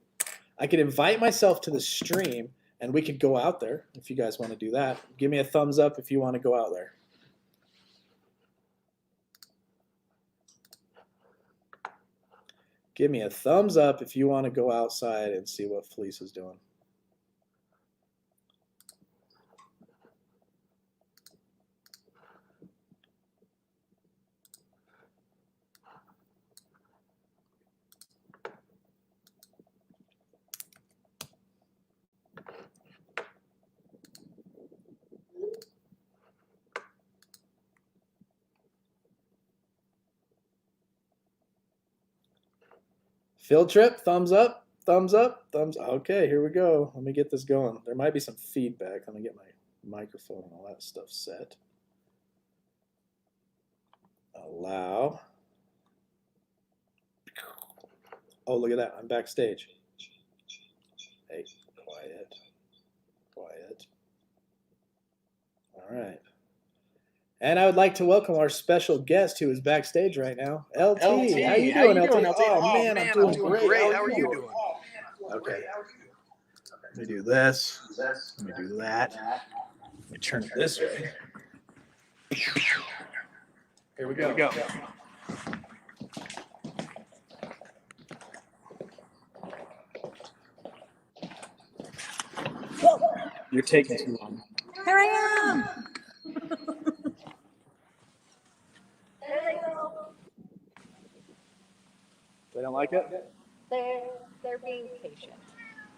I could invite myself to the stream and we could go out there if you guys want to do that. Give me a thumbs up if you want to go out there. Give me a thumbs up if you want to go outside and see what Fleece is doing. Field trip, thumbs up, thumbs up, thumbs up. Okay, here we go. Let me get this going. There might be some feedback. Let me get my microphone and all that stuff set. Allow. Oh, look at that. I'm backstage. Hey, quiet. Quiet. All right. And I would like to welcome our special guest who is backstage right now. LT, how you doing, LT? Oh, man, I'm doing great. How are you doing? Okay. Let me do this. Let me do that. Let me turn it this way. Here we go. You're taking too long. Here I am. don't like it? They're being patient.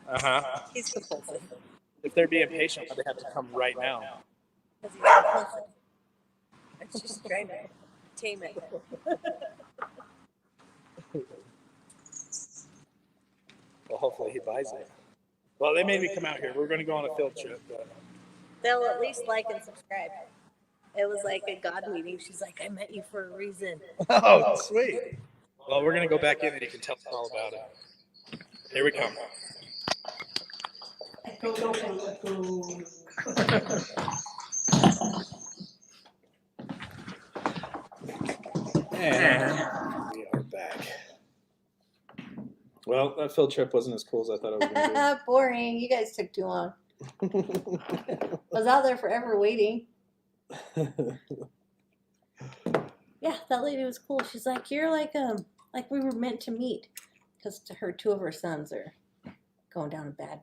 Uh-huh. He's compulsive. If they're being patient, they have to come right now. Because he's compulsive. It's just trying to tame it. Well, hopefully he buys it. Well, they made me come out here. We're going to go on a field trip. But... They'll at least like and subscribe. It was like a God meeting. She's like, I met you for a reason. Oh, sweet. Well, we're going to go back in and you can tell us all about it. Here we come. And we are back. Well, that field trip wasn't as cool as I thought it was going to Boring. You guys took too long. I was out there forever waiting. Yeah, that lady was cool. She's like, you're like we were meant to meet, because to her, 2 of her sons are going down a bad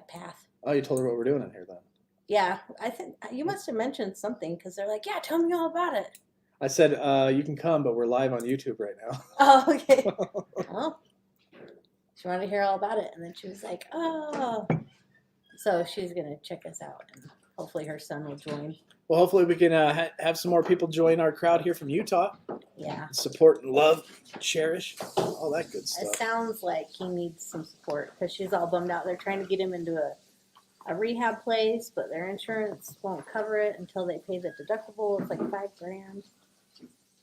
path. Oh, you told her what we're doing in here then? Yeah, I think you must have mentioned something, because they're like, yeah, tell me all about it. I said, you can come, but we're live on YouTube right now. Oh, okay. Well, she wanted to hear all about it, and then she was like, oh. So she's going to check us out, and hopefully her son will join. Well, hopefully we can have some more people join our crowd here from Utah. Yeah. Support and love, cherish, all that good stuff. It sounds like he needs some support, because she's all bummed out. They're trying to get him into a rehab place, but their insurance won't cover it until they pay the deductible. It's like $5,000.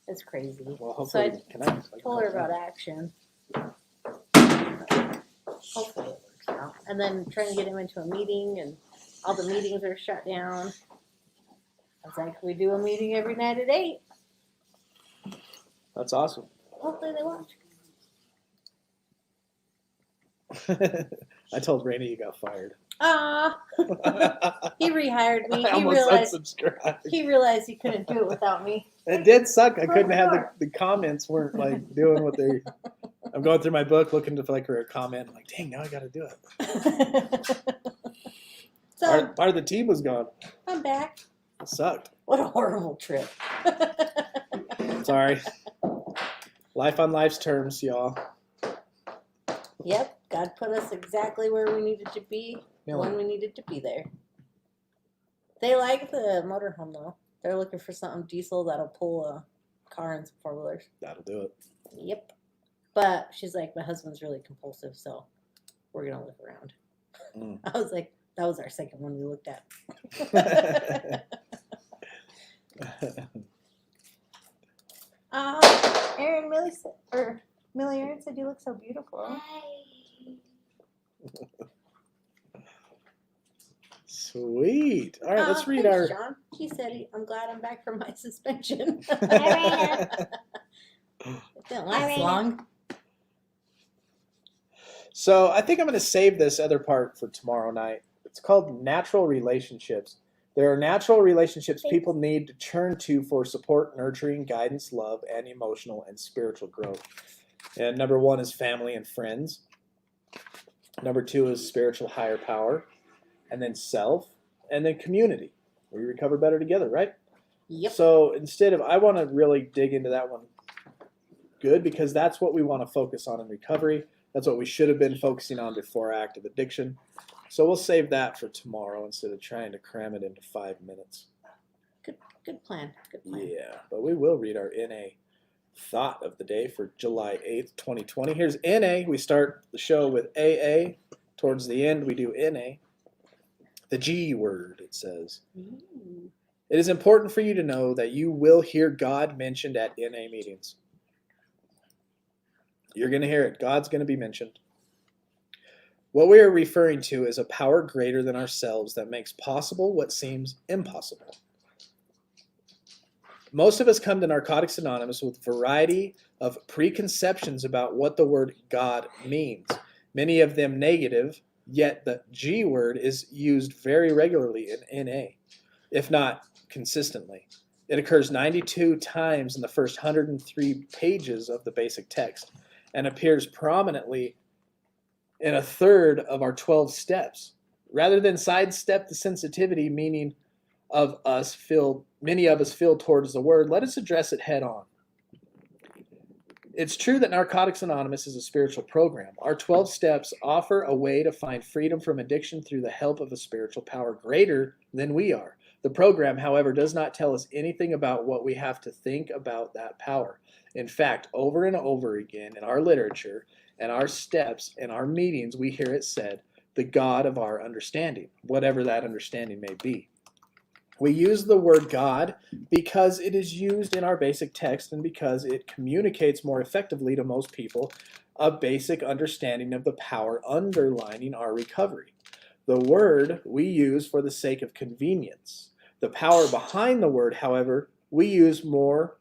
It's crazy. Well, hopefully so I we can connect. told her about action. Hopefully it works out. And then trying to get him into a meeting, and all the meetings are shut down. I was like, we do a meeting every night at 8. That's awesome. Hopefully they watch. I told Rainey you got fired. He rehired me. I almost unsubscribed. He realized he couldn't do it without me. It did suck. I couldn't have the comments weren't like doing what they. I'm going through my book looking for like a comment. I'm like, dang, now I got to do it. So Part of the team was gone. I'm back. It sucked. What a horrible trip. Sorry. Life on life's terms, y'all. Yep, God put us exactly where we needed to be when we needed to be there. They like the motorhome though. They're looking for something diesel that'll pull a car and some 4-wheelers. That'll do it. Yep. But she's like, my husband's really compulsive, so we're going to look around. I was like, that was our second one we looked at. Millie Aaron said you look so beautiful. Sweet. All right, let's read our. John. He said, I'm glad I'm back from my suspension. It didn't last long. So I think I'm going to save this other part for tomorrow night. It's called natural relationships. There are natural relationships people need to turn to for support, nurturing, guidance, love, and emotional and spiritual growth. And number 1 is family and friends. Number 2 is spiritual higher power. And then self. And then community. We recover better together, right? Yep. So I want to really dig into that one good, because that's what we want to focus on in recovery. That's what we should have been focusing on before active addiction. So we'll save that for tomorrow instead of trying to cram it into 5 minutes. Good plan. Good plan. Yeah, but we will read our NA thought of the day for July 8th, 2020. Here's NA. We start the show with AA. Towards the end, we do NA. The G word, it says. Ooh. It is important for you to know that you will hear God mentioned at NA meetings. You're going to hear it. God's going to be mentioned. What we are referring to is a power greater than ourselves that makes possible what seems impossible. Most of us come to Narcotics Anonymous with a variety of preconceptions about what the word God means, many of them negative, yet the G word is used very regularly in NA, if not consistently. It occurs 92 times in the first 103 pages of the basic text and appears prominently in a third of our 12 steps. Rather than sidestep the sensitivity many of us feel towards the word, let us address it head on. It's true that Narcotics Anonymous is a spiritual program. Our 12 steps offer a way to find freedom from addiction through the help of a spiritual power greater than we are. The program, however, does not tell us anything about what we have to think about that power. In fact, over and over again in our literature and our steps and our meetings, we hear it said, the God of our understanding, whatever that understanding may be. We use the word God because it is used in our basic text and because it communicates more effectively to most people a basic understanding of the power underlining our recovery. The word we use for the sake of convenience. The power behind the word, however, we use more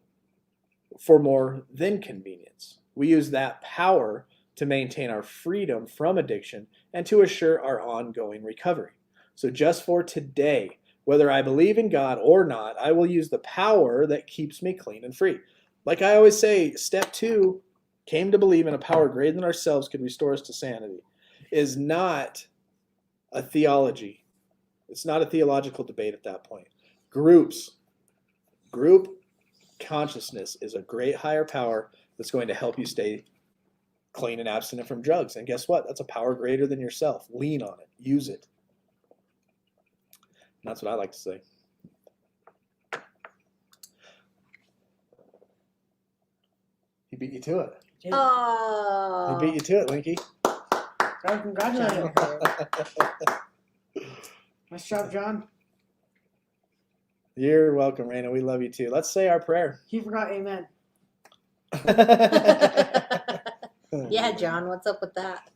than convenience. We use that power to maintain our freedom from addiction and to assure our ongoing recovery. So just for today, whether I believe in God or not, I will use the power that keeps me clean and free. Like I always say, step 2, came to believe in a power greater than ourselves could restore us to sanity, is not a theology. It's not a theological debate at that point. Group consciousness is a great higher power that's going to help you stay clean and abstinent from drugs. And guess what? That's a power greater than yourself. Lean on it. Use it. That's what I like to say. He beat you to it. Oh. He beat you to it, Linky. God, congratulations. Nice job, John. You're welcome, Raina. We love you too. Let's say our prayer. He forgot amen. Yeah, John, what's up with that?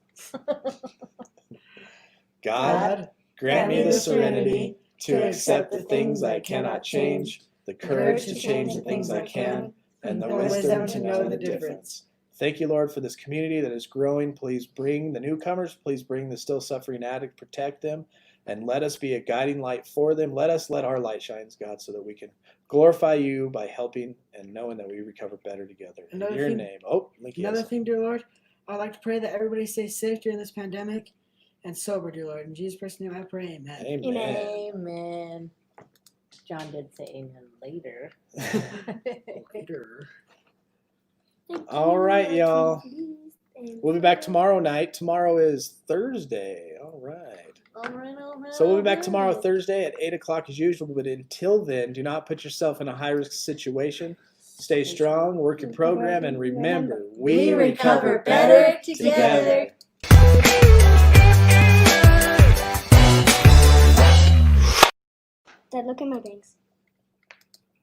God, grant me the serenity to accept the things I cannot change, the courage to change the things I can, and the wisdom to know the difference. Thank you, Lord, for this community that is growing. Please bring the newcomers. Please bring the still suffering addict. Protect them, and let us be a guiding light for them. Let our light shine, God, so that we can glorify you by helping and knowing that we recover better together. In your name. Oh, Linky. Another thing, dear Lord, I'd like to pray that everybody stays safe during this pandemic and sober, dear Lord. In Jesus' Christ's name I pray, amen. Amen. Amen. John did say amen later. Later. All right, y'all. We'll be back tomorrow night. Tomorrow is Thursday. All right. All right. So we'll be back tomorrow, Thursday at 8 o'clock as usual. But until then, do not put yourself in a high-risk situation. Stay strong, work your program, and remember, we recover better together. Dad, look at my bangs.